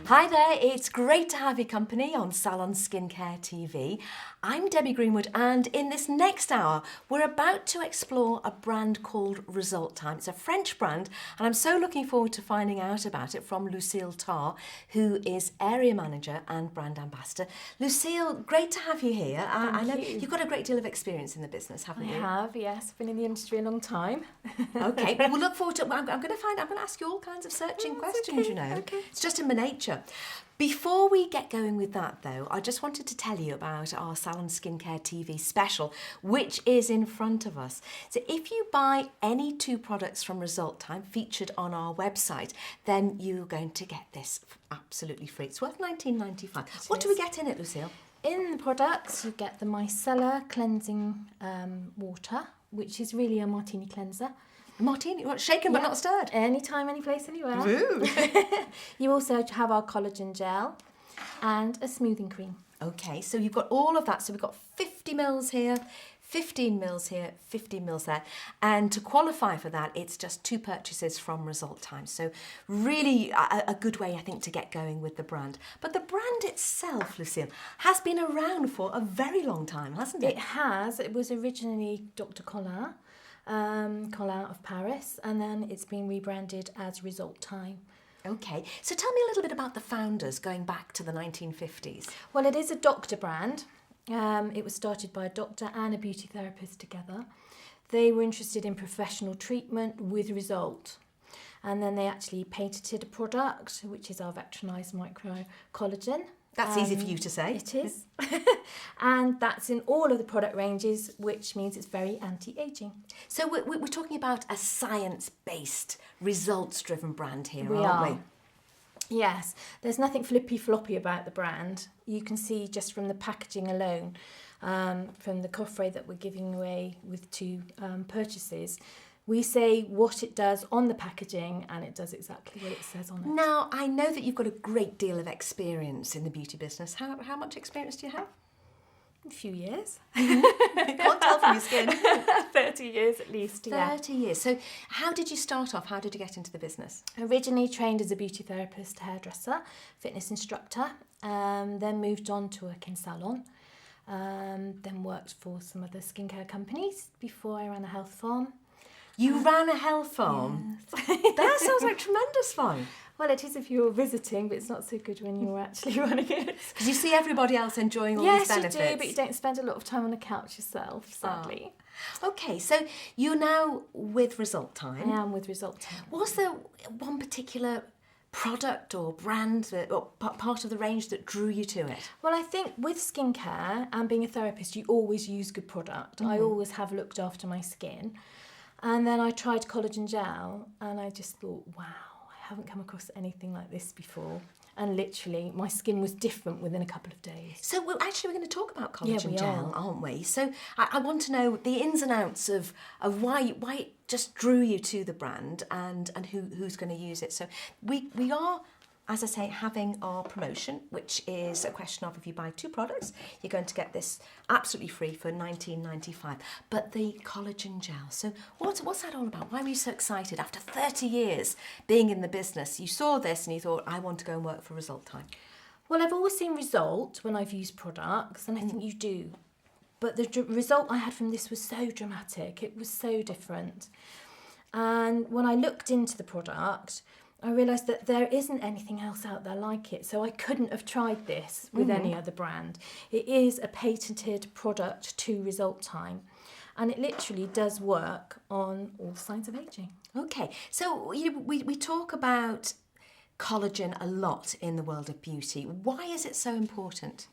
Hi there, it's great to have your company on Salon Skincare TV. I'm Debbie Greenwood, and in this next hour we're about to explore a brand called Resultime. It's a French brand, and I'm so looking forward to finding out about it from Lucille Tarr, who is Area Manager and Brand Ambassador. Lucille, great to have you here. I know you've got a great deal of experience in the business, haven't you? I have, yes. I've been in the industry a long time. Okay, well, we'll look forward to. I'm going to ask you all kinds of searching questions. Okay, you know, okay. It's just in my nature. Before we get going with that, though, I just wanted to tell you about our Salon Skincare TV special, which is in front of us. So if you buy any 2 products from Resultime featured on our website, then you're going to get this absolutely free. It's worth $19.95. What do we get in it, Lucille? In the products, you get the Micellar Cleansing Water, which is really a martini cleanser. Martini, what, shaken but not stirred? Anytime, any place, anywhere. Ooh. You also have our collagen gel and a smoothing cream. Okay, so you've got all of that. So we've got 50 mils here, 15 mils here, 15 mils there. And to qualify for that, it's just 2 purchases from Resultime. So really a good way, I think, to get going with the brand. But the brand itself, Lucille, has been around for a very long time, hasn't it? It has. It was originally Dr. Collin of Paris, and then it's been rebranded as Resultime. Okay, so tell me a little bit about the founders going back to the 1950s. Well, it is a doctor brand. It was started by a doctor and a beauty therapist together. They were interested in professional treatment with result. And then they actually patented a product, which is our Micronized Collagen. That's easy for you to say. It is. And that's in all of the product ranges, which means it's very anti-aging. So we're talking about a science-based, results-driven brand here, We aren't are. Yes, there's nothing flippy-floppy about the brand. You can see just from the packaging alone, from the coffret that we're giving away with 2 purchases, we say what it does on the packaging, and it does exactly what it says on it. Now, I know that you've got a great deal of experience in the beauty business. How much experience do you have? A few years. You can't tell from your skin. 30 years at least, 30 years. So how did you start off? How did you get into the business? Originally trained as a beauty therapist, hairdresser, fitness instructor, then moved on to work in Salon, then worked for some other skincare companies before I ran a health farm. You ran a health farm? Yes. That sounds like tremendous fun. Well, it is if you're visiting, but it's not so good when you're actually running it. Because you see everybody else enjoying all these benefits. Yes, you do, but you don't spend a lot of time on the couch yourself, sadly. Oh. Okay, so you're now with Resultime. I am with Resultime. Was there one particular product or brand or part of the range that drew you to it? Well, I think with skincare and being a therapist, you always use good product. I always have looked after my skin. And then I tried collagen gel, and I just thought, wow, I haven't come across anything like this before. And literally, my skin was different within a couple of days. So we're going to talk about collagen we gel, are. aren't we? So I want to know the ins and outs of why it just drew you to the brand and who's going to use it. So we are, as I say, having our promotion, which is a question of if you buy 2 products, you're going to get this absolutely free for $19.95. But the collagen gel, so what's that all about? Why were you so excited? After 30 years being in the business, you saw this and you thought, I want to go and work for Resultime. Well, I've always seen result when I've used products, and I think you do. But the result I had from this was so dramatic. It was so different. And when I looked into the product, I realised that there isn't anything else out there like it. So I couldn't have tried this with any other brand. It is a patented product to Resultime. And it literally does work on all signs of ageing. Okay, so we talk about collagen a lot in the world of beauty. Why is it so important?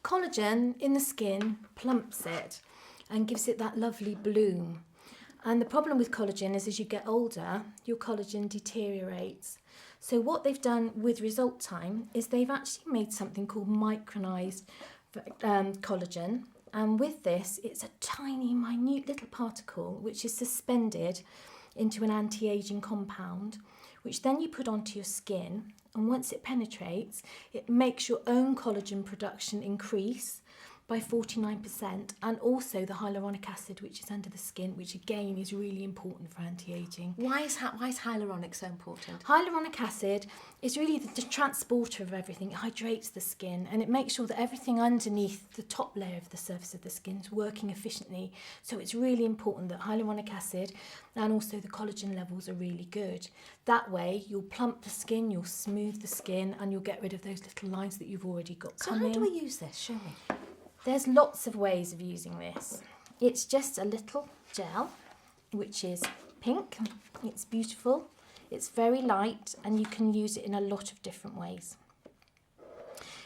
Collagen in the skin plumps it and gives it that lovely bloom. And the problem with collagen is as you get older, your collagen deteriorates. So what they've done with Resultime is they've actually made something called micronized collagen. And with this, it's a tiny, minute little particle which is suspended into an anti-aging compound, which then you put onto your skin. And once it penetrates, it makes your own collagen production increase. by 49%, and also the hyaluronic acid, which is under the skin, which again is really important for anti-aging. Why is hyaluronic so important? Hyaluronic acid is really the transporter of everything. It hydrates the skin and it makes sure that everything underneath the top layer of the surface of the skin is working efficiently. So it's really important that hyaluronic acid and also the collagen levels are really good. That way you'll plump the skin, you'll smooth the skin, and you'll get rid of those little lines that you've already got coming. So how do we use this? Show me. There's lots of ways of using this. It's just a little gel, which is pink. It's beautiful. It's very light, and you can use it in a lot of different ways.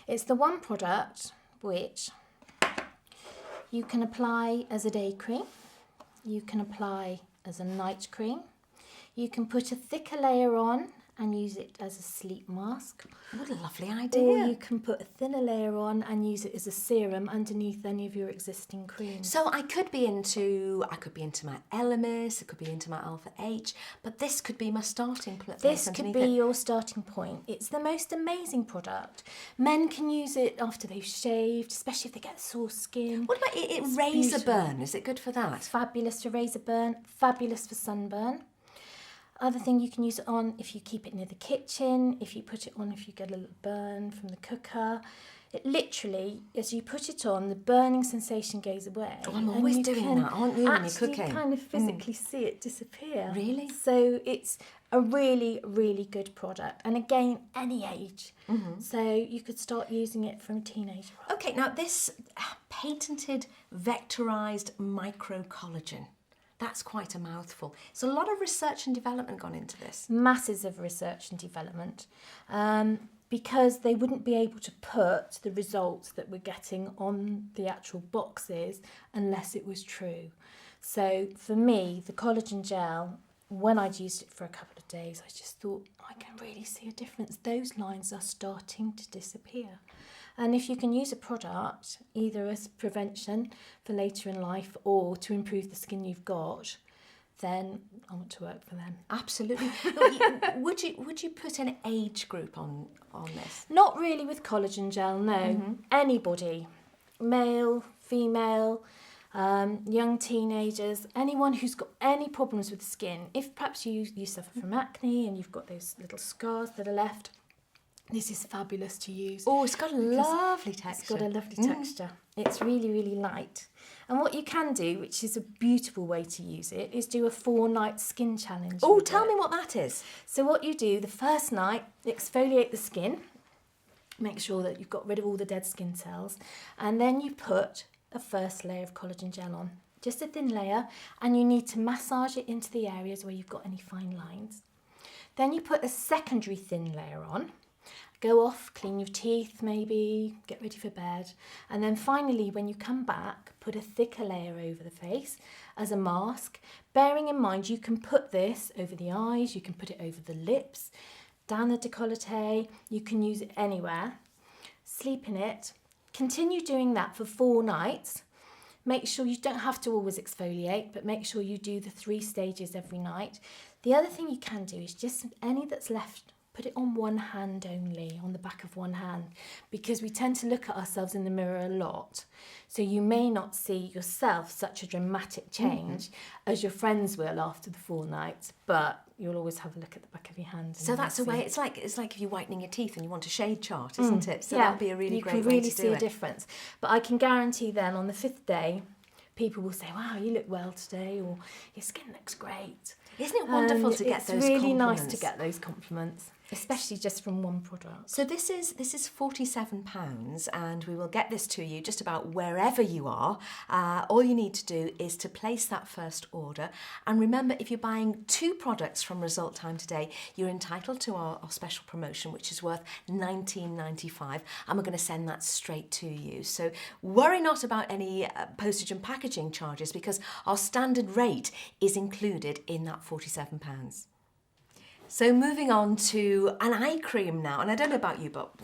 It's the one product which you can apply as a day cream. You can apply as a night cream. You can put a thicker layer on and use it as a sleep mask. What a lovely idea. Or you can put a thinner layer on and use it as a serum underneath any of your existing creams. So I could be into my Elemis, I could be into my Alpha H, but this could be my starting place. This could be your starting point. It's the most amazing product. Men can use it after they've shaved, especially if they get sore skin. What about it razor burn? Is it good for that? Fabulous for razor burn, fabulous for sunburn. Other thing you can use it on if you keep it near the kitchen, if you put it on if you get a little burn from the cooker. It literally, as you put it on, the burning sensation goes away. Oh, I'm always doing that, aren't you, when you're cooking? Actually kind of physically see it disappear. Really? So it's a really, really good product. And again, any age. So you could start using it from a teenager on. Okay, now this patented vectorized microcollagen. That's quite a mouthful. So a lot of research and development gone into this. Masses of research and development. Because they wouldn't be able to put the results that we're getting on the actual boxes unless it was true. So for me, the collagen gel, when I'd used it for a couple of days, I just thought, I can really see a difference. Those lines are starting to disappear. And if you can use a product either as prevention for later in life or to improve the skin you've got, then I want to work for them. Absolutely. Would you put an age group on this? Not really with collagen gel, no. Anybody, male, female, young teenagers, anyone who's got any problems with the skin. If perhaps you suffer from acne and you've got those little scars that are left, this is fabulous to use. Oh, it's got a lovely texture. It's got a lovely texture. It's really, really light. And what you can do, which is a beautiful way to use it, is do a 4-night skin challenge. Oh, tell me what that is. So what you do, the first night, exfoliate the skin. Make sure that you've got rid of all the dead skin cells. And then you put a first layer of collagen gel on. Just a thin layer. And you need to massage it into the areas where you've got any fine lines. Then you put a secondary thin layer on. Go off, clean your teeth maybe, get ready for bed. And then finally, when you come back, put a thicker layer over the face as a mask. Bearing in mind, you can put this over the eyes, you can put it over the lips, down the décolleté, you can use it anywhere. Sleep in it. Continue doing that for 4 nights. Make sure you don't have to always exfoliate, but make sure you do the 3 stages every night. The other thing you can do is just any that's left, put it on one hand only, on the back of one hand, because we tend to look at ourselves in the mirror a lot. So you may not see yourself such a dramatic change as your friends will after the 4 nights, but you'll always have a look at the back of your hand. So that's a way. It's like if you're whitening your teeth and you want a shade chart, isn't it? So that'd be a really great way to do it. You can really see a difference. But I can guarantee then on the 5th day, people will say, "Wow, you look well today," or "Your skin looks great." Isn't it wonderful to get those compliments? It's really nice to get those compliments, especially just from one product. So this is £47, and we will get this to you just about wherever you are. All you need to do is to place that first order. And remember, if you're buying 2 products from Resultime today, you're entitled to our special promotion, which is worth $19.95, and we're going to send that straight to you. So worry not about any postage and packaging charges, because our standard rate is included in that £47. So moving on to an eye cream now, and I don't know about you, but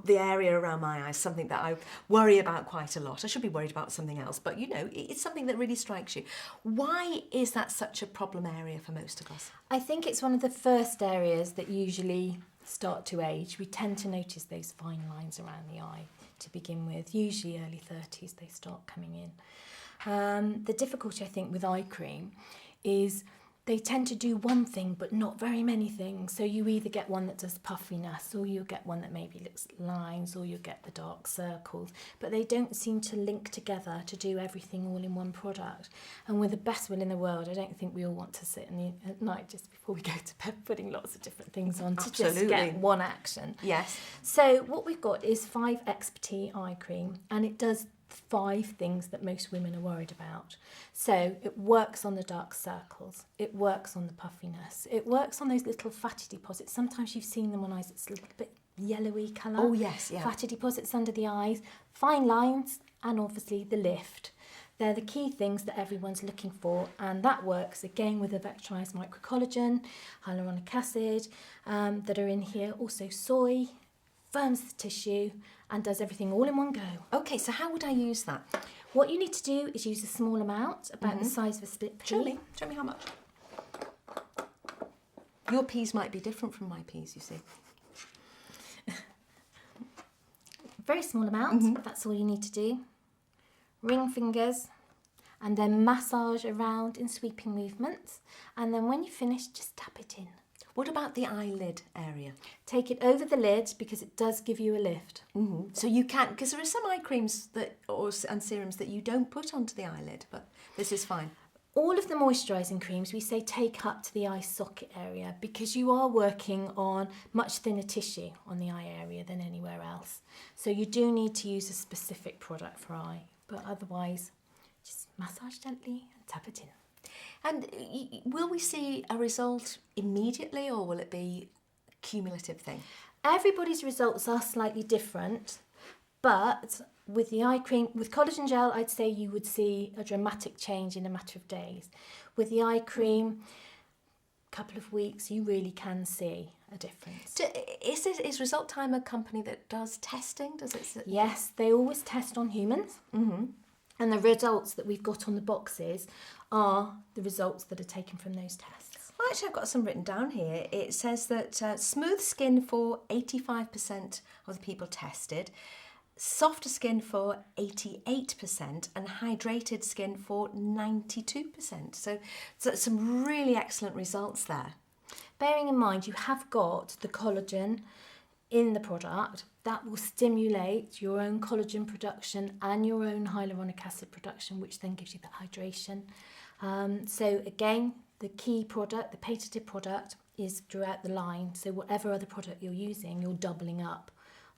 the area around my eyes, something that I worry about quite a lot. I should be worried about something else, but it's something that really strikes you. Why is that such a problem area for most of us? I think it's one of the first areas that usually start to age. We tend to notice those fine lines around the eye to begin with. Usually early 30s they start coming in. The difficulty I think with eye cream is they tend to do one thing but not very many things. So you either get one that does puffiness, or you'll get one that maybe looks lines, or you'll get the dark circles. But they don't seem to link together to do everything all in one product. And with the best will in the world, I don't think we all want to sit at night just before we go to bed putting lots of different things on to just get one action. Yes. So what we've got is 5 Expertise eye cream, and it does 5 things that most women are worried about. So it works on the dark circles, it works on the puffiness, it works on those little fatty deposits. Sometimes you've seen them on eyes, it's a little bit yellowy colour. Oh yes, yeah. Fatty deposits under the eyes, fine lines, and obviously the lift. They're the key things that everyone's looking for, and that works again with the vectorized microcollagen, hyaluronic acid that are in here, also soy, firms the tissue and does everything all in one go. Okay, so how would I use that? What you need to do is use a small amount, about the size of a split pea. Surely, show me how much. Your peas might be different from my peas, you see. Very small amount, that's all you need to do. Ring fingers and then massage around in sweeping movements, and then when you finish, just tap it in. What about the eyelid area? Take it over the lid because it does give you a lift. So you can, because there are some eye creams and serums that you don't put onto the eyelid, but this is fine. All of the moisturising creams we say take up to the eye socket area because you are working on much thinner tissue on the eye area than anywhere else. So you do need to use a specific product for eye, but otherwise just massage gently and tap it in. And will we see a result immediately, or will it be a cumulative thing? Everybody's results are slightly different, but with the eye cream, with collagen gel, I'd say you would see a dramatic change in a matter of days. With the eye cream, a couple of weeks, you really can see a difference. Is Resultime a company that does testing? Does it? Yes, they always test on humans. And the results that we've got on the boxes are the results that are taken from those tests. Well, actually, I've got some written down here. It says that smooth skin for 85% of the people tested, softer skin for 88%, and hydrated skin for 92%. So some really excellent results there. Bearing in mind you have got the collagen in the product that will stimulate your own collagen production and your own hyaluronic acid production, which then gives you that hydration. So again, the key product, the patented product, is throughout the line. So whatever other product you're using, you're doubling up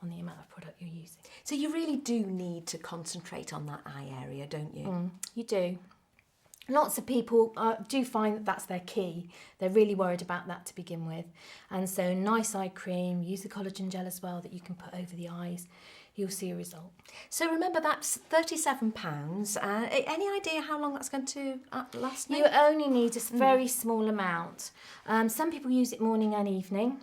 on the amount of product you're using. So you really do need to concentrate on that eye area, don't you? You do. Lots of people do find that that's their key. They're really worried about that to begin with. And so nice eye cream, use the collagen gel as well that you can put over the eyes. You'll see a result. So remember, that's £37. Any idea how long that's going to last me? You only need a very small amount. Some people use it morning and evening,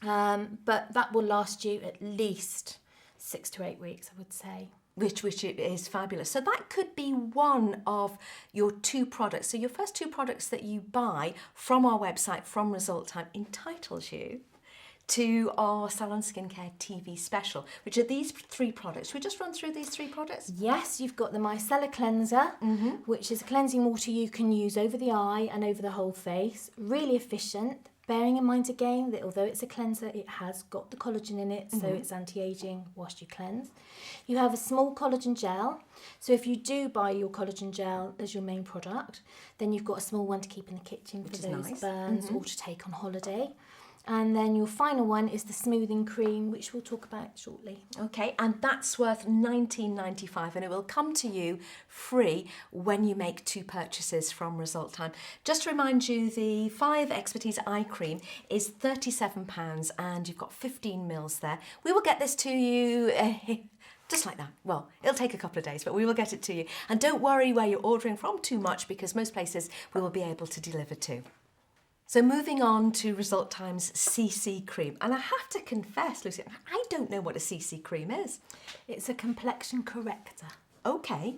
but that will last you at least 6 to 8 weeks, I would say. Which it is fabulous. So that could be one of your 2 products. So your first 2 products that you buy from our website, from Resultime, entitles you to our Salon Skincare TV special, which are these 3 products. Should we just run through these 3 products? Yes, you've got the Micellar Cleanser, which is a cleansing water you can use over the eye and over the whole face. Really efficient. Bearing in mind again that although it's a cleanser, it has got the collagen in it, so it's anti-aging whilst you cleanse. You have a small collagen gel. So if you do buy your collagen gel as your main product, then you've got a small one to keep in the kitchen for those burns or to take on holiday. And then your final one is the smoothing cream, which we'll talk about shortly. Okay, and that's worth $19.95, and it will come to you free when you make 2 purchases from Resultime. Just to remind you, the 5 Expertise eye cream is £37, and you've got 15 mils there. We will get this to you just like that. Well, it'll take a couple of days, but we will get it to you. And don't worry where you're ordering from too much, because most places we will be able to deliver to. So moving on to Resultime's CC cream. And I have to confess, Lucy, I don't know what a CC cream is. It's a complexion corrector. Okay.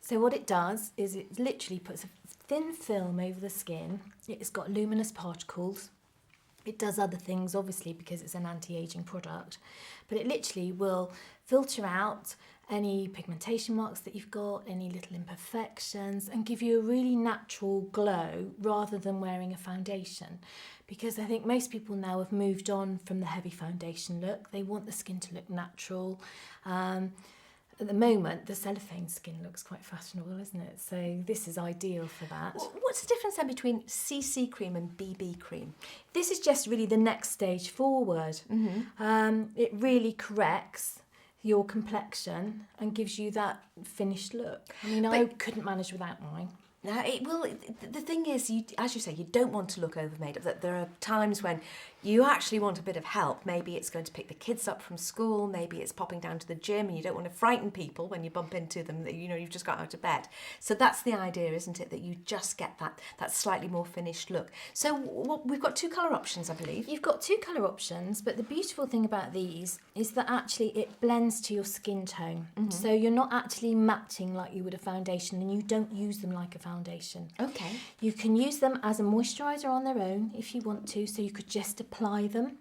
So what it does is it literally puts a thin film over the skin. It's got luminous particles. It does other things, obviously, because it's an anti-aging product, but it literally will filter out any pigmentation marks that you've got, any little imperfections, and give you a really natural glow rather than wearing a foundation. Because I think most people now have moved on from the heavy foundation look. They want the skin to look natural. At the moment, the cellophane skin looks quite fashionable, isn't it? So this is ideal for that. What's the difference then between CC cream and BB cream? This is just really the next stage forward. It really corrects your complexion and gives you that finished look. I mean, I couldn't manage without mine. Now, the thing is, as you say, you don't want to look over made up. That there are times when you actually want a bit of help. Maybe it's going to pick the kids up from school. Maybe it's popping down to the gym, and you don't want to frighten people when you bump into them. That you've just got out of bed. So that's the idea, isn't it? That you just get that slightly more finished look. So we've got 2 colour options, I believe. You've got 2 colour options, but the beautiful thing about these is that actually it blends to your skin tone. So you're not actually matching like you would a foundation, and you don't use them like a foundation. Okay. You can use them as a moisturiser on their own if you want to, so you could just apply them,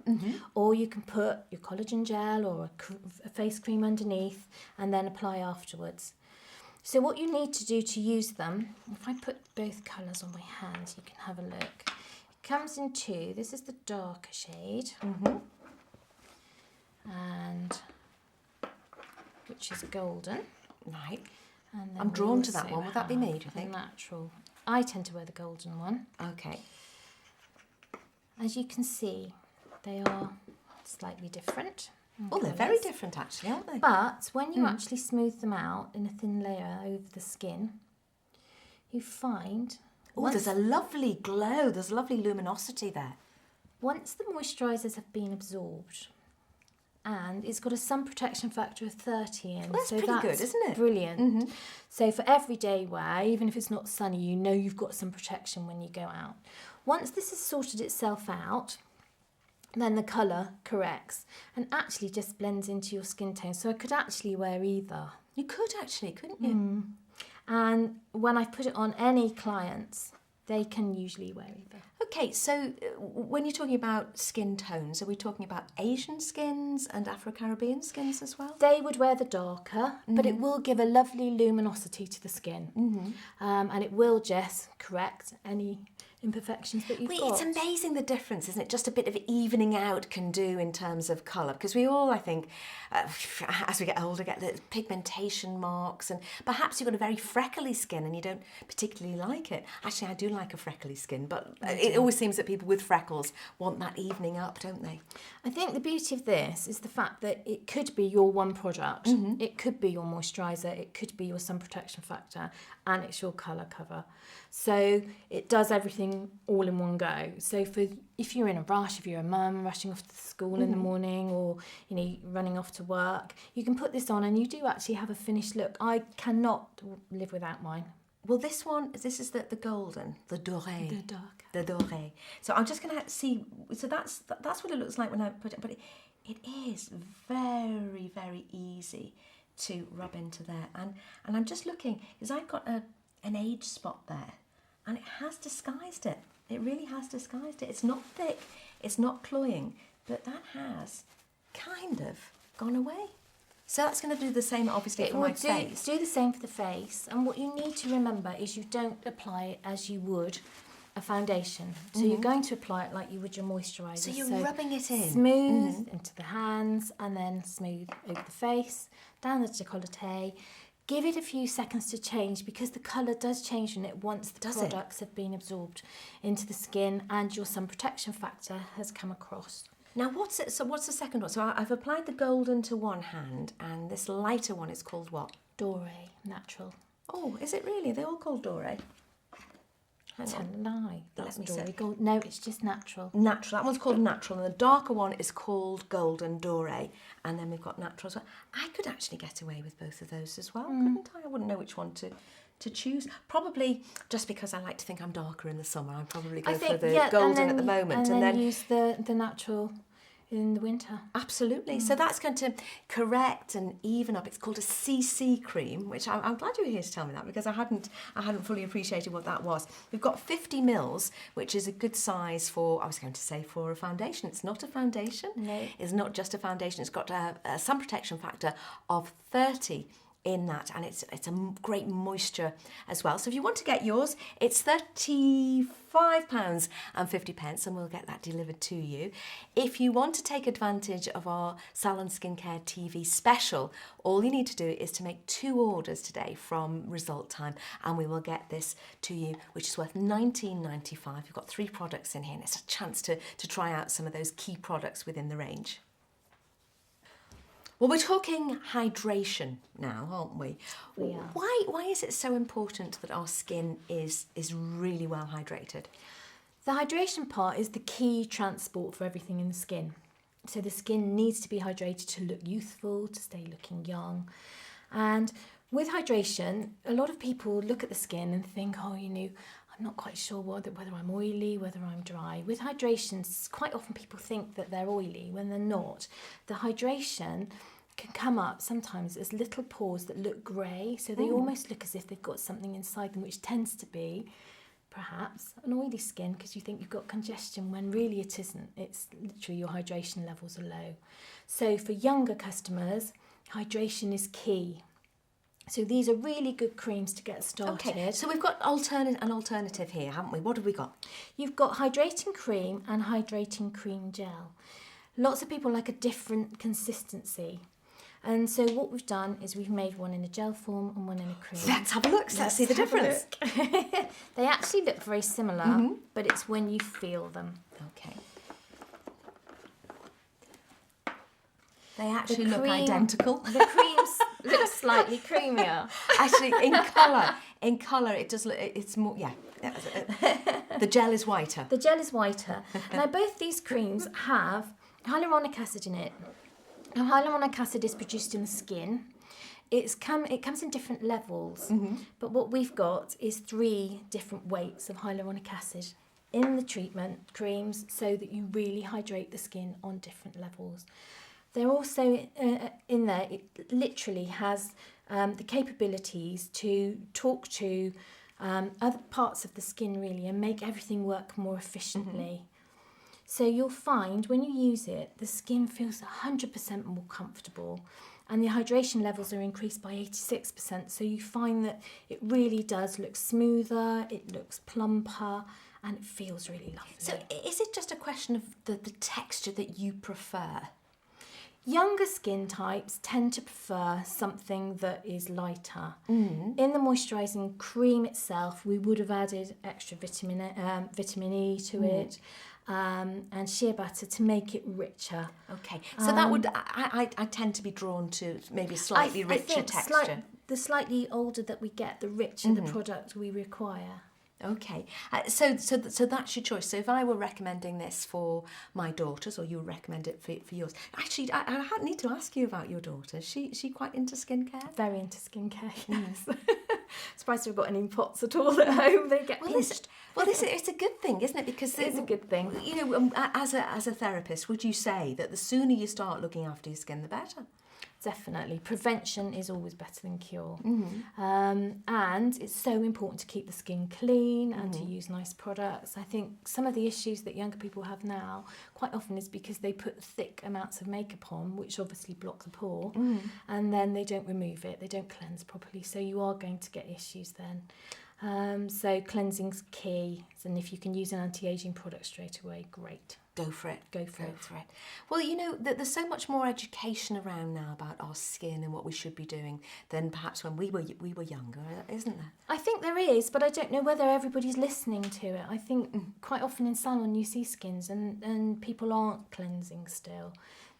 or you can put your collagen gel or a face cream underneath and then apply afterwards. So what you need to do to use them, if I put both colours on my hands, you can have a look. It comes in 2. This is the darker shade, and which is golden. Right. And then I'm drawn to that also one. Would that be me, do you have think? a natural. I tend to wear the golden one. Okay. As you can see, they are slightly different. Oh, they're very different actually, aren't they? But when you actually smooth them out in a thin layer over the skin, you find... Oh, there's a lovely glow. There's a lovely luminosity there. Once the moisturisers have been absorbed, and it's got a sun protection factor of 30 in. Well, that's pretty good, isn't it? Brilliant. So for everyday wear, even if it's not sunny, you know you've got some protection when you go out. Once this has sorted itself out, then the colour corrects and actually just blends into your skin tone. So I could actually wear either. You could actually, couldn't you? And when I put it on any clients, they can usually wear either. Okay, so when you're talking about skin tones, are we talking about Asian skins and Afro-Caribbean skins as well? They would wear the darker, but it will give a lovely luminosity to the skin. And it will just correct any imperfections that you've got. It's amazing the difference, isn't it? Just a bit of evening out can do in terms of colour, because we all, I think, as we get older, get the pigmentation marks, and perhaps you've got a very freckly skin and you don't particularly like it. Actually, I do like a freckly skin, but it always seems that people with freckles want that evening up, don't they? I think the beauty of this is the fact that it could be your one product. It could be your moisturiser, it could be your sun protection factor, and it's your colour cover. So it does everything all in one go. So if you're in a rush, if you're a mum rushing off to school in the morning, or running off to work, you can put this on and you do actually have a finished look. I cannot live without mine. Well, this is the golden, the doré. The dark. The doré. So I'm just going to see, so that's what it looks like when I put it, but it is very, very easy to rub into there. And I'm just looking, because I've got an age spot there, and it has disguised it. It really has disguised it. It's not thick, it's not cloying, but that has kind of gone away. So that's going to do the same, obviously, for my face. Do the same for the face. And what you need to remember is you don't apply it as you would a foundation. So you're going to apply it like you would your moisturiser. So you're rubbing it in. Smooth into the hands, and then smooth over the face, down the décolleté. Give it a few seconds to change, because the colour does change in it once the products have been absorbed into the skin and your sun protection factor has come across. Now, what's the second one? So I've applied the golden to one hand, and this lighter one is called what? Doré, natural. Oh, is it really? Are they all called Doré? Tell a lie. Let me Doré see. gold. No, it's just natural. Natural. That one's called natural, and the darker one is called golden doré. And then we've got natural as well. I could actually get away with both of those as well, couldn't I? I wouldn't know which one to choose. Probably just because I like to think I'm darker in the summer. I'd probably go for the golden at the moment, and then use the natural in the winter. Absolutely. So that's going to correct and even up. It's called a CC cream, which I'm glad you were here to tell me that, because I hadn't fully appreciated what that was. We've got 50 mils, which is a good size for, I was going to say, for a foundation. It's not a foundation. No. It's not just a foundation. It's got a sun protection factor of 30 in that, and it's a great moisture as well. So if you want to get yours, it's £35.50, and we'll get that delivered to you. If you want to take advantage of our Salon Skincare TV special, all you need to do is to make 2 orders today from Resultime, and we will get this to you, which is worth £19.95. You've got 3 products in here, and it's a chance to try out some of those key products within the range. Well, we're talking hydration now, aren't we? We are. Why is it so important that our skin is really well hydrated? The hydration part is the key transport for everything in the skin. So the skin needs to be hydrated to look youthful, to stay looking young. And with hydration, a lot of people look at the skin and think, oh, I'm not quite sure whether I'm oily, whether I'm dry. With hydration, quite often people think that they're oily when they're not. The hydration can come up sometimes as little pores that look grey, so they almost look as if they've got something inside them, which tends to be perhaps an oily skin because you think you've got congestion when really it isn't. It's literally your hydration levels are low. So for younger customers, hydration is key. So these are really good creams to get started. Okay, so we've got an alternative here, haven't we? What have we got? You've got hydrating cream and hydrating cream gel. Lots of people like a different consistency. And so what we've done is we've made one in a gel form and one in a cream. Let's have a look. Let's see the difference. They actually look very similar, but it's when you feel them. Okay. They actually look identical. The creams look slightly creamier. Actually, in colour, it does look. It's more. Yeah. The gel is whiter. The gel is whiter. Now, both these creams have hyaluronic acid in it. Now, hyaluronic acid is produced in the skin. It comes in different levels, but what we've got is 3 different weights of hyaluronic acid in the treatment creams, so that you really hydrate the skin on different levels. They're also in there, it literally has the capabilities to talk to other parts of the skin really and make everything work more efficiently. So you'll find when you use it, the skin feels 100% more comfortable and the hydration levels are increased by 86%. So you find that it really does look smoother, it looks plumper, and it feels really lovely. So is it just a question of the texture that you prefer? Younger skin types tend to prefer something that is lighter. In the moisturising cream itself, we would have added extra vitamin E to it and shea butter to make it richer. Okay, so that would I tend to be drawn to maybe slightly richer texture. The slightly older that we get, the richer the product we require. Okay, so that's your choice. So if I were recommending this for my daughters, or you would recommend it for yours, actually, I need to ask you about your daughter. She quite into skincare? Very into skincare, yes. Surprised we've got any pots at all at home. They get pinched. It's a good thing, isn't it? Because it's a good thing. You know, as a therapist, would you say that the sooner you start looking after your skin, the better? Definitely. Prevention is always better than cure. And it's so important to keep the skin clean and to use nice products. I think some of the issues that younger people have now quite often is because they put thick amounts of makeup on, which obviously block the pore, and then they don't remove it, they don't cleanse properly. So you are going to get issues then. So cleansing's key, and if you can use an anti-aging product straight away, great. Go for it. Go for it. Well, you know, there's so much more education around now about our skin and what we should be doing than perhaps when we were younger, isn't there? I think there is, but I don't know whether everybody's listening to it. I think quite often in salon you see skins and people aren't cleansing still.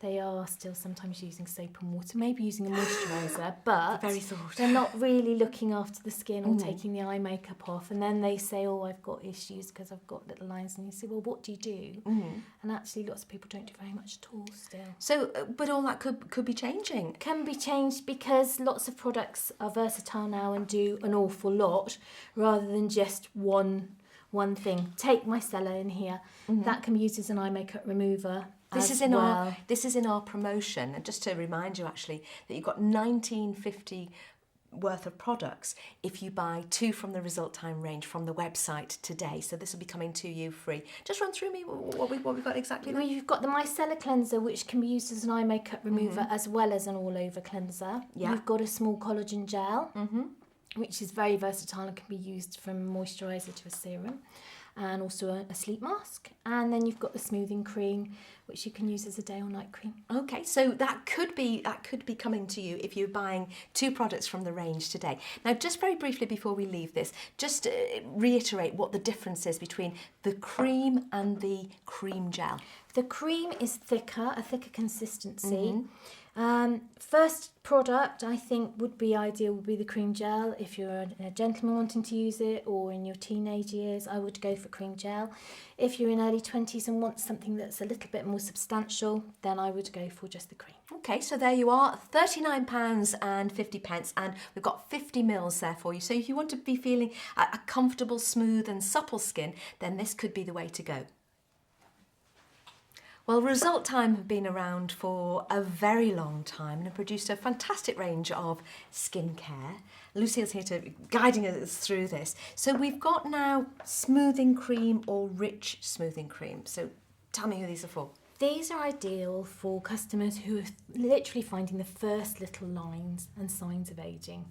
They are still sometimes using soap and water, maybe using a moisturiser, but very thought. They're not really looking after the skin or taking the eye makeup off. And then they say, oh, I've got issues because I've got little lines. And you say, well, what do you do? And actually lots of people don't do very much at all still. So, but all that could be changing. Can be changed because lots of products are versatile now and do an awful lot rather than just one one thing. Take Micellar in here. That can be used as an eye makeup remover. This is in our promotion, and just to remind you actually that you've got 19.50 worth of products if you buy 2 from the Resultime range from the website today. So this will be coming to you free. Just run through me what we've got exactly there. Well, you've got the Micellar Cleanser, which can be used as an eye makeup remover as well as an all-over cleanser. Yeah. You've got a small collagen gel, which is very versatile and can be used from moisturiser to a serum, and also a sleep mask. And then you've got the smoothing cream, which you can use as a day or night cream. Okay, so that could be coming to you if you're buying 2 products from the range today. Now, just very briefly before we leave this, just reiterate what the difference is between the cream and the cream gel. The cream is thicker, a thicker consistency. First product I think would be ideal would be the cream gel. If you're a gentleman wanting to use it, or in your teenage years, I would go for cream gel. If you're in early 20s and want something that's a little bit more substantial, then I would go for just the cream. Okay, so there you are, £39.50, and we've got 50 mils there for you. So if you want to be feeling a comfortable, smooth and supple skin, then this could be the way to go. Well, Resultime have been around for a very long time and have produced a fantastic range of skincare. Lucille's here guiding us through this. So we've got now smoothing cream or rich smoothing cream. So tell me who these are for. These are ideal for customers who are literally finding the first little lines and signs of ageing.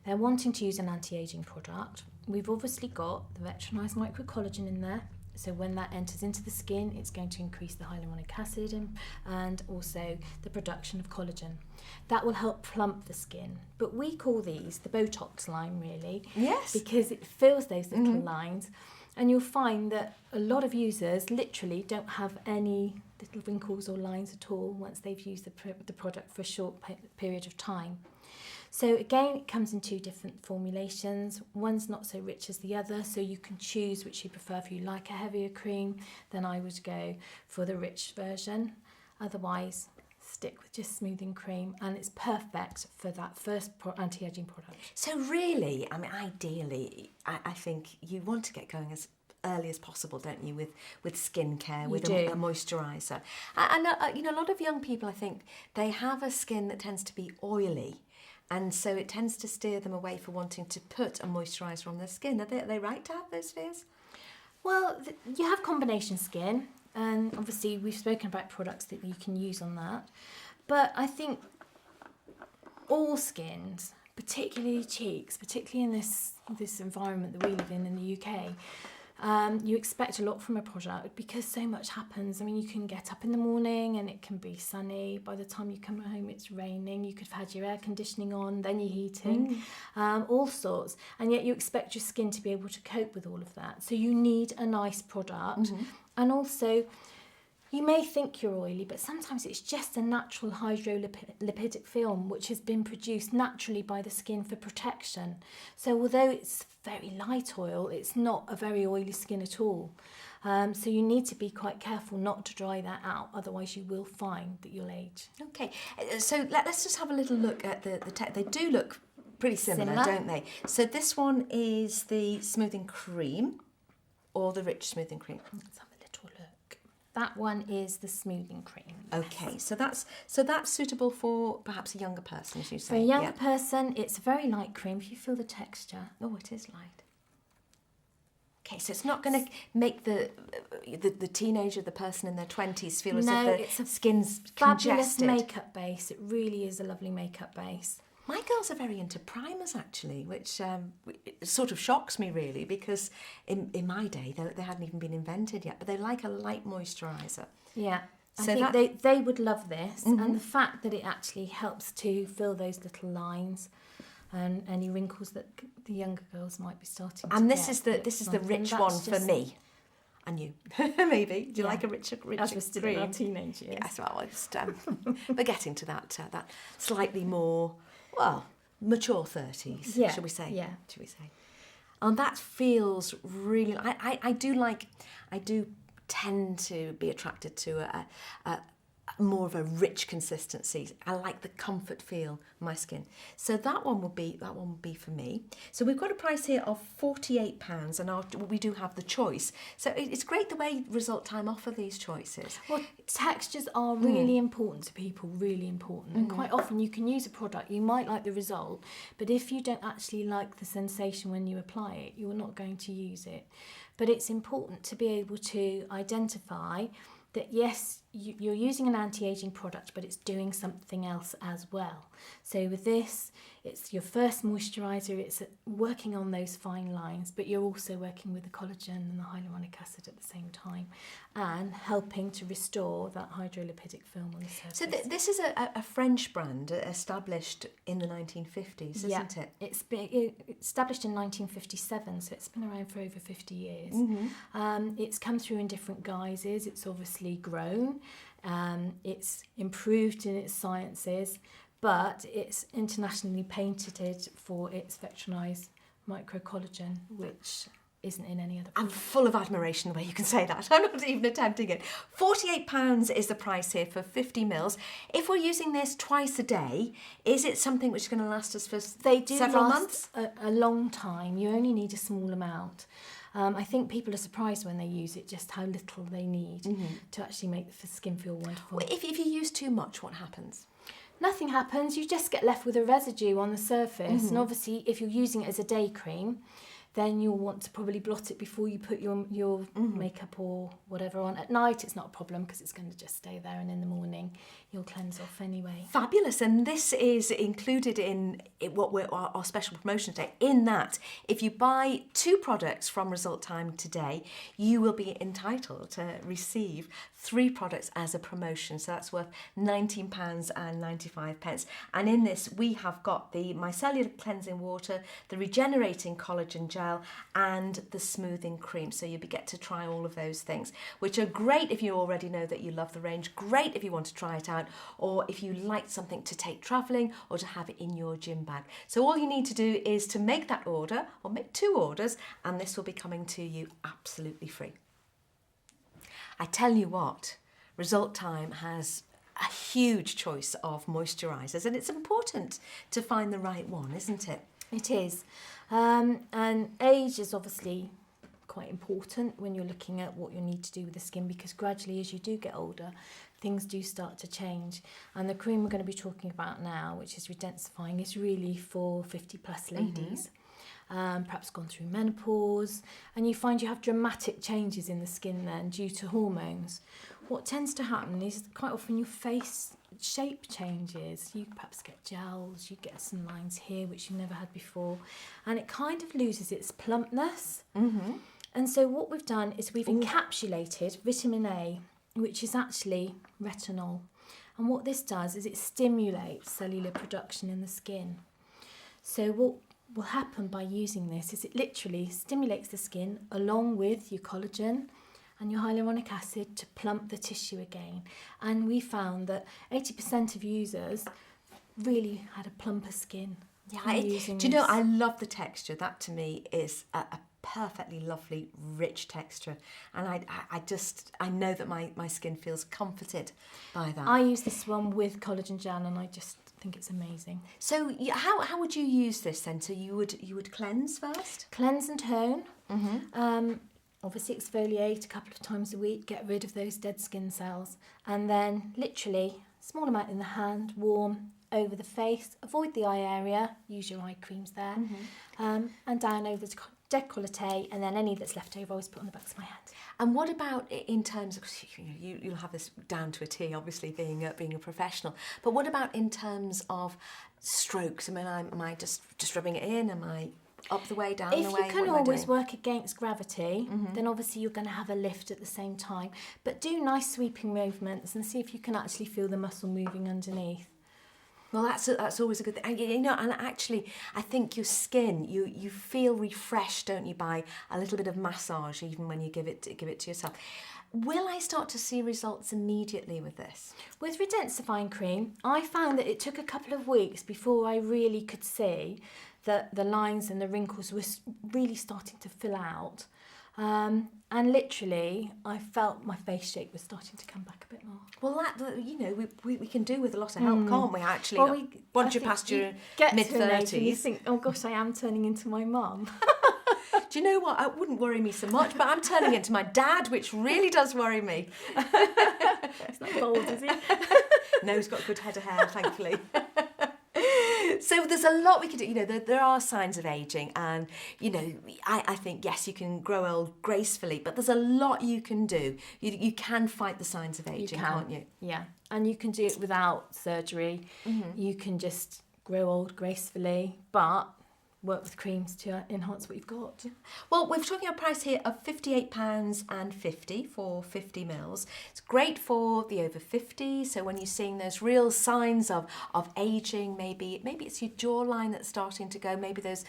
They're wanting to use an anti-aging product. We've obviously got the Micronized Collagen in there. So when that enters into the skin, it's going to increase the hyaluronic acid and also the production of collagen. That will help plump the skin. But we call these the Botox line, really. Yes. Because it fills those little lines. And you'll find that a lot of users literally don't have any little wrinkles or lines at all once they've used the product for a short period of time. So again, it comes in 2 different formulations. One's not so rich as the other, so you can choose which you prefer. If you like a heavier cream, then I would go for the rich version. Otherwise, stick with just smoothing cream, and it's perfect for that first anti-aging product. So really, I mean, ideally, I think you want to get going as early as possible, don't you, with skincare, with a moisturiser. And you know, a lot of young people, I think, they have a skin that tends to be oily. And so it tends to steer them away for wanting to put a moisturiser on their skin. Are they right to have those fears? Well, you have combination skin, and obviously we've spoken about products that you can use on that. But I think all skins, particularly cheeks, particularly in this environment that we live in the UK, you expect a lot from a product because so much happens. I mean, you can get up in the morning and it can be sunny. By the time you come home, it's raining. You could have had your air conditioning on, then you're heating, all sorts. And yet you expect your skin to be able to cope with all of that. So you need a nice product. And also, you may think you're oily, but sometimes it's just a natural hydrolipidic film which has been produced naturally by the skin for protection. So although it's very light oil, it's not a very oily skin at all. So you need to be quite careful not to dry that out, otherwise you will find that you'll age. Okay, so let's just have a little look at the tech. They do look pretty similar, don't they? So this one is the smoothing cream or the rich smoothing cream. Let's have a little look. That one is the smoothing cream. Okay, so that's suitable for perhaps a younger person, as you say. For a younger person, it's a very light cream. If you feel the texture, oh, it is light. Okay, so it's not going to make the teenager, the person in their 20s, feel as if their skin's fabulous congested. Makeup base. It really is a lovely makeup base. My girls are very into primers, actually, which it sort of shocks me, really, because in my day, they hadn't even been invented yet, but they like a light moisturiser. Yeah, I think they would love this, and the fact that it actually helps to fill those little lines and any wrinkles that the younger girls might be starting to and get. this is the rich one for me. And you, maybe. Do you like a richer as we're still in our teenage years? Yes, well, but getting to that slightly more, well, mature 30s, shall we say? Yeah. Shall we say? And that feels really. I do tend to be attracted to a more of a rich consistency. I like the comfort feel my skin. So that one would be for me. So we've got a price here of £48, and we do have the choice. So it's great the way Resultime offer these choices. Well, textures are really important to people, really important. And quite often you can use a product, you might like the result, but if you don't actually like the sensation when you apply it, you're not going to use it. But it's important to be able to identify that yes, you're using an anti-aging product, but it's doing something else as well. So with this, it's your first moisturiser, it's working on those fine lines, but you're also working with the collagen and the hyaluronic acid at the same time, and helping to restore that hydrolipidic film on the surface. So this is a French brand established in the 1950s, isn't it? It's been established in 1957, so it's been around for over 50 years. It's come through in different guises. It's obviously grown. It's improved in its sciences, but it's internationally patented for its Micronized Microcollagen, which isn't in any other I'm product. full of admiration the way you can say that. I'm not even attempting it. £48 is the price here for 50 mils. If we're using this twice a day, is it something which is going to last us for several months? A long time. You only need a small amount. I think people are surprised when they use it just how little they need to actually make the skin feel wonderful. If you use too much, what happens? Nothing happens. You just get left with a residue on the surface. And obviously, if you're using it as a day cream, then you'll want to probably blot it before you put your makeup or whatever on. At night, it's not a problem because it's going to just stay there, and in the morning, you'll cleanse off anyway. Fabulous, and this is included in our special promotion today, in that if you buy 2 products from Resultime today, you will be entitled to receive 3 products as a promotion, so that's worth £19.95. And in this, we have got the Micellar Cleansing Water, the Regenerating Collagen Gel, and the Smoothing Cream. So you get to try all of those things, which are great if you already know that you love the range, great if you want to try it out, or if you like something to take travelling or to have it in your gym bag. So all you need to do is to make that order, or make 2 orders, and this will be coming to you absolutely free. I tell you what, Resultime has a huge choice of moisturisers, and it's important to find the right one, isn't it? It is. And age is obviously quite important when you're looking at what you need to do with the skin, because gradually as you do get older, things do start to change. And the cream we're going to be talking about now, which is redensifying, is really for 50 plus ladies. Perhaps gone through menopause, and you find you have dramatic changes in the skin then due to hormones. What tends to happen is quite often your face shape changes. You perhaps get gels, you get some lines here which you never had before, and it kind of loses its plumpness. And so what we've done is we've encapsulated vitamin A, which is actually retinol. And what this does is it stimulates cellular production in the skin. So what will happen by using this is it literally stimulates the skin along with your collagen and your hyaluronic acid to plump the tissue again. And we found that 80% of users really had a plumper skin. Do you know, I love the texture. That to me is a perfectly lovely, rich texture. And I know that my skin feels comforted by that. I use this one with collagen gel, and I just think it's amazing. So how would you use this then? So you would cleanse first? Cleanse and tone. Obviously exfoliate a couple of times a week, get rid of those dead skin cells, and then literally small amount in the hand, warm, over the face, avoid the eye area, use your eye creams there, and down over the décolleté, and then any that's left over I always put on the backs of my hand. And what about in terms of, you'll have this down to a T, obviously being a professional, but what about in terms of strokes? I mean, am I just rubbing it in? Am I up the way, down the way? If you can always work against gravity, then obviously you're going to have a lift at the same time. But do nice sweeping movements and see if you can actually feel the muscle moving underneath. Well, that's always a good thing. And actually, I think your skin, you feel refreshed, don't you, by a little bit of massage, even when you give it to yourself. Will I start to see results immediately with this? With redensifying cream, I found that it took a couple of weeks before I really could see that the lines and the wrinkles were really starting to fill out. And literally, I felt my face shape was starting to come back a bit more. Well, we can do with a lot of help, can't we? Actually, Well, once you're past your get mid to an age and you 30s. think, oh gosh, I am turning into my mum. Do you know what? It wouldn't worry me so much, but I'm turning into my dad, which really does worry me. He's not bald, is he? No, he's got a good head of hair, thankfully. So there's a lot we can do. There are signs of ageing, and I think yes, you can grow old gracefully, but there's a lot you can do. You can fight the signs of ageing, can't you? Yeah, and you can do it without surgery. You can just grow old gracefully, but work with creams to enhance what you've got. Well, we're talking a price here of £58.50 for 50 mils. It's great for the over 50s. So when you're seeing those real signs of ageing, maybe it's your jawline that's starting to go. Maybe those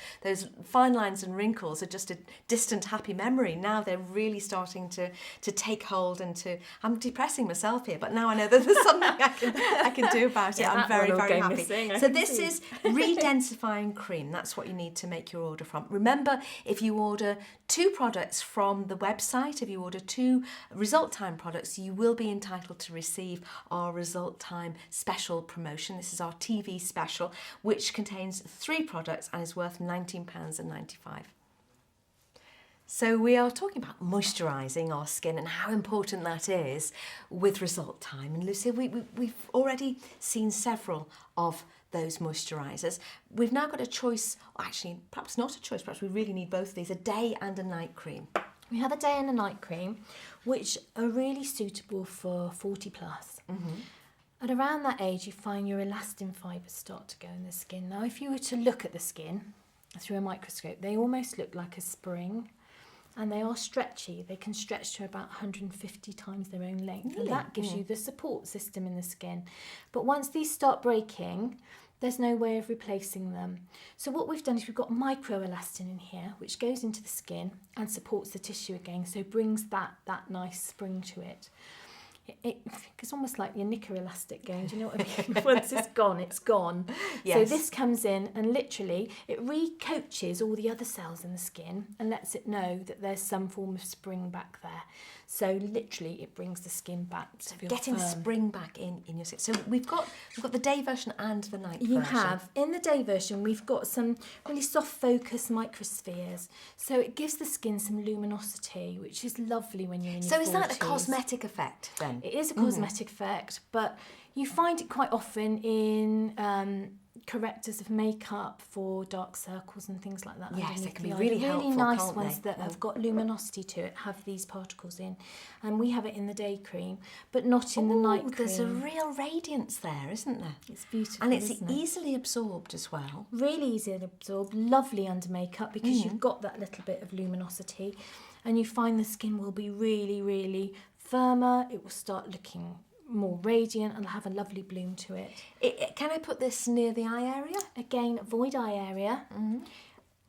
fine lines and wrinkles are just a distant happy memory. Now they're really starting to take hold and to. I'm depressing myself here, but now I know that there's something I can do about it. I'm very, very happy. So this is redensifying cream. That's what you need to make your order from. Remember, if you order 2 products from the website, if you order 2 Resultime products, you will be entitled to receive our Resultime special promotion. This is our TV special, which contains 3 products and is worth £19.95. So we are talking about moisturising our skin and how important that is with Resultime. And Lucy, we've already seen several of those moisturisers. We've now got a choice, or actually perhaps not a choice, perhaps we really need both of these, a day and a night cream. We have a day and a night cream, which are really suitable for 40 plus. At around that age, you find your elastin fibres start to go in the skin. Now, if you were to look at the skin through a microscope, they almost look like a spring. And they are stretchy. They can stretch to about 150 times their own length. Really? And that gives you the support system in the skin. But once these start breaking, there's no way of replacing them. So what we've done is we've got microelastin in here, which goes into the skin and supports the tissue again. So brings that nice spring to it. It's almost like your knicker elastic going, do you know what I mean? Once it's gone, it's gone. Yes. So this comes in and literally it recoaches all the other cells in the skin and lets it know that there's some form of spring back there. So literally it brings the skin back to feel Getting firm. spring back in your skin. So we've got the day version and the night version. You have. In the day version, we've got some really soft focus microspheres. So it gives the skin some luminosity, which is lovely when you're in your 40s. So is that a cosmetic effect then? It is a cosmetic effect, but you find it quite often in correctors of makeup for dark circles and things like that. Yes, they underneath can be the eye. really The helpful, nice can't ones they? that have got luminosity to it have these particles in, and we have it in the day cream, but not in the night cream. There's a real radiance there, isn't there? It's beautiful, and it's isn't it? easily absorbed as well. Really easy to absorb, lovely under makeup because you've got that little bit of luminosity, and you find the skin will be really, really firmer. It will start looking more radiant and have a lovely bloom to it. Can I put this near the eye area? Again, avoid eye area.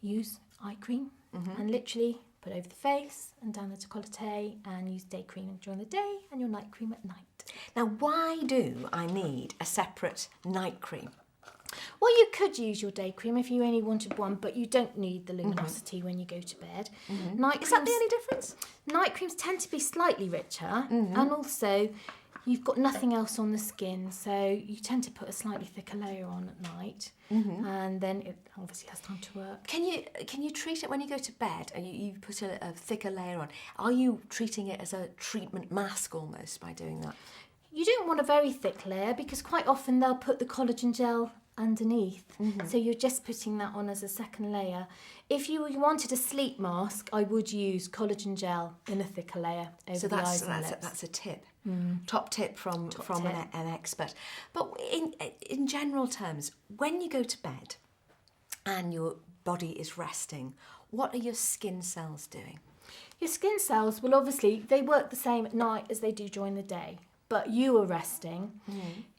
Use eye cream and literally put over the face and down the décolleté, and use day cream during the day and your night cream at night. Now, why do I need a separate night cream? Well, you could use your day cream if you only wanted one, but you don't need the luminosity when you go to bed. Night Is that the creams- only difference? Night creams tend to be slightly richer, and also you've got nothing else on the skin, so you tend to put a slightly thicker layer on at night, and then it obviously has time to work. Can you treat it when you go to bed and you put a thicker layer on? Are you treating it as a treatment mask almost by doing that? You don't want a very thick layer because quite often they'll put the collagen gel underneath, so you're just putting that on as a second layer. If you wanted a sleep mask, I would use collagen gel in a thicker layer over the eyes and lips. That's a tip. Top tip from an expert. But in general terms, when you go to bed and your body is resting, what are your skin cells doing? Your skin cells will obviously, they work the same at night as they do during the day, but you are resting.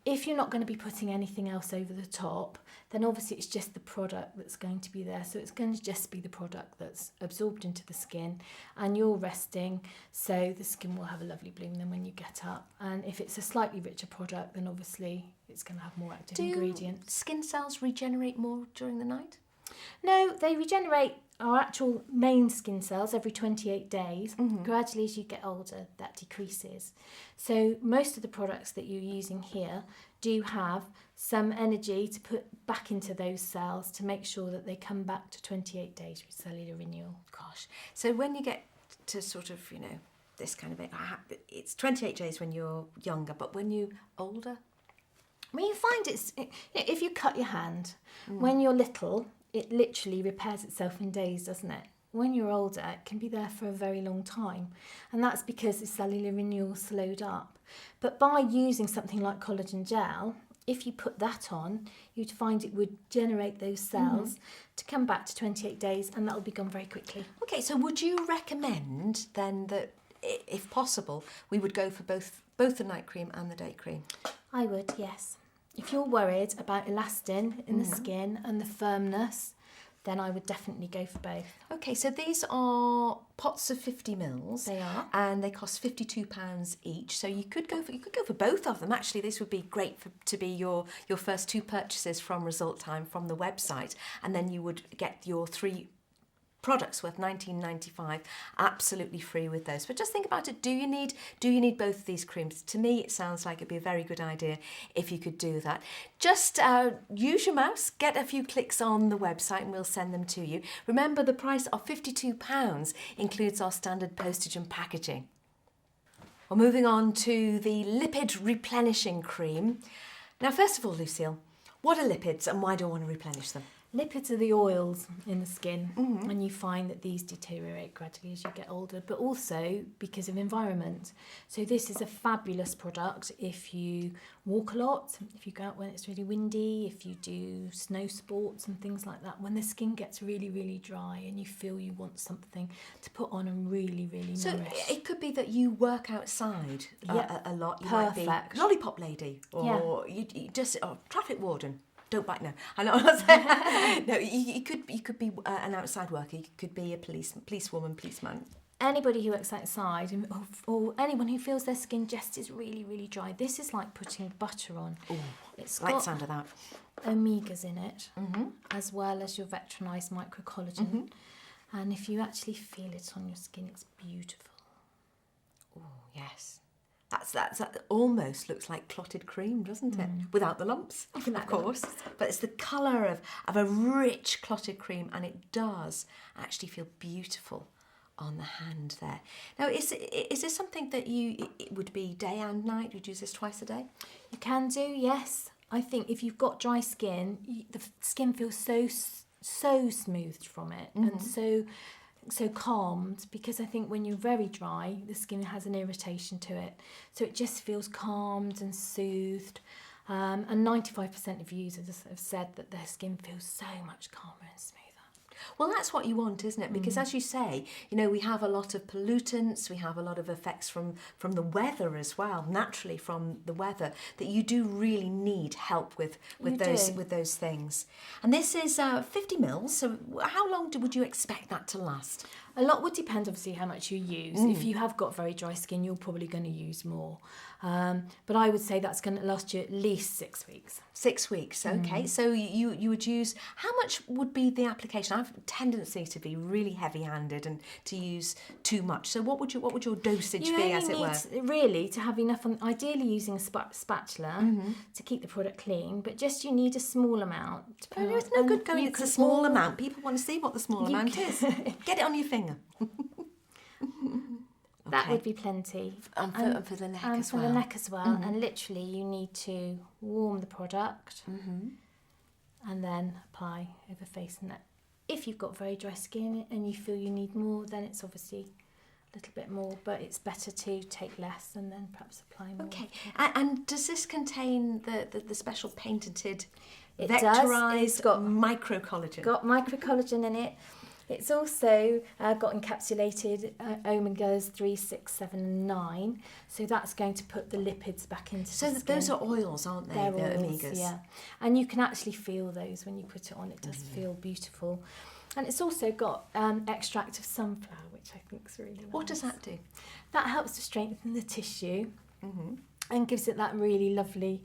If you're not going to be putting anything else over the top, then obviously it's just the product that's going to be there. So it's going to just be the product that's absorbed into the skin, and you're resting, so the skin will have a lovely bloom then when you get up. And if it's a slightly richer product, then obviously it's going to have more active ingredients. Skin cells regenerate more during the night? No, they regenerate our actual main skin cells every 28 days. Gradually, as you get older, that decreases. So most of the products that you're using here do have some energy to put back into those cells to make sure that they come back to 28 days with cellular renewal. Gosh. So when you get to sort of, this kind of it's 28 days when you're younger, but when you're older? Well, you find if you cut your hand, when you're little, it literally repairs itself in days, doesn't it? When you're older, it can be there for a very long time. And that's because the cellular renewal slowed up. But by using something like collagen gel, if you put that on, you'd find it would generate those cells to come back to 28 days, and that'll be gone very quickly. Okay, so would you recommend then that, if possible, we would go for both the night cream and the day cream? I would, yes. If you're worried about elastin in the skin and the firmness, then I would definitely go for both. Okay, so these are pots of 50 mils. They are. And they cost £52 each. So you could go for both of them. Actually, this would be great to be your first 2 purchases from Resultime from the website, and then you would get your 3 products worth $19.95 absolutely free with those. But just think about it, do you need both of these creams? To me, it sounds like it'd be a very good idea if you could do that. Just use your mouse, get a few clicks on the website, and we'll send them to you. Remember, the price of £52 includes our standard postage and packaging. Well, moving on to the Lipid Replenishing Cream. Now, first of all, Lucille, what are lipids and why do I want to replenish them? Lipids are the oils in the skin, and you find that these deteriorate gradually as you get older, but also because of environment. So this is a fabulous product if you walk a lot, if you go out when it's really windy, if you do snow sports and things like that, when the skin gets really, really dry and you feel you want something to put on and really, really nourish. So it could be that you work outside a lot. You Perfect. might be lollipop lady or you just traffic warden. Don't bite now. I know what I'm saying. No, you could be an outside worker. You could be a policewoman, policeman. Anybody who works outside or anyone who feels their skin just is really, really dry. This is like putting butter on. Ooh, it's like got the sound of that. omegas in it, as well as your veterinized microcollagen. And if you actually feel it on your skin, it's beautiful. Oh, yes. That almost looks like clotted cream, doesn't it? Without the lumps, of course. But it's the colour of a rich clotted cream, and it does actually feel beautiful on the hand there. Now, is this something that it would be day and night? You'd use this twice a day? You can do, yes. I think if you've got dry skin, the skin feels so smoothed from it and so calmed, because I think when you're very dry, the skin has an irritation to it. So it just feels calmed and soothed. And 95% of users have said that their skin feels so much calmer and smoother. Well, that's what you want, isn't it? Because as you say, we have a lot of pollutants, we have a lot of effects from the weather as well, naturally from the weather, that you do really need help with those things. And this is 50 mils, so how long would you expect that to last? A lot would depend, obviously, how much you use. If you have got very dry skin, you're probably going to use more. But I would say that's going to last you at least 6 weeks. 6 weeks, okay. So you would use, how much would be the application? I have a tendency to be really heavy-handed and to use too much. So what would your dosage be, as it were? You need really to have enough, ideally using a spatula to keep the product clean, but just you need a small amount. To put There's no good going, it's a small amount. People want to see what the small amount is. Get it on your finger. That would be plenty. And for the neck as well. And for the neck as well. And literally you need to warm the product and then apply over face and neck. If you've got very dry skin and you feel you need more, then it's obviously a little bit more, but it's better to take less and then perhaps apply more. Okay. And does this contain the special patented It vectorized does. It's got microcollagen? Got microcollagen in it. It's also got encapsulated omegas 3, 6, 7, and 9. So that's going to put the lipids back into the skin. Those are oils, aren't they? They're the oils, omegas. yeah. And you can actually feel those when you put it on. It does feel beautiful. And it's also got extract of sunflower, which I think is really nice. What does that do? That helps to strengthen the tissue and gives it that really lovely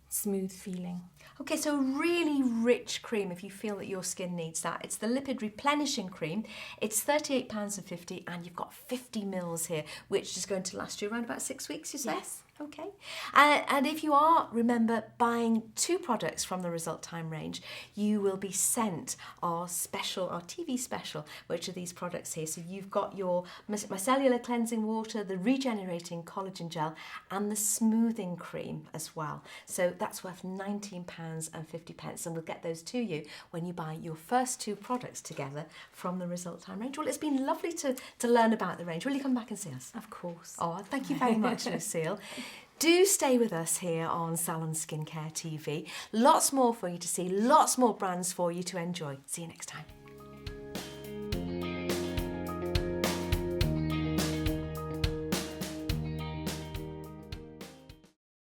smooth feeling. Okay, so a really rich cream if you feel that your skin needs that. It's the Lipid Replenishing Cream. It's £38.50 and you've got 50 mils here, which is going to last you around about 6 weeks, you say? Yes. Okay. And if you are, remember, buying 2 products from the Resultime range, you will be sent our TV special, which are these products here. So you've got your Micellar Cleansing Water, the Regenerating Collagen Gel, and the Smoothing Cream as well. So that's worth £19.50, and we'll get those to you when you buy your first 2 products together from the Resultime range. Well, it's been lovely to learn about the range. Will you come back and see us? Of course. Oh, thank you very much, Lucille. Do stay with us here on Salon Skincare TV. Lots more for you to see, lots more brands for you to enjoy. See you next time.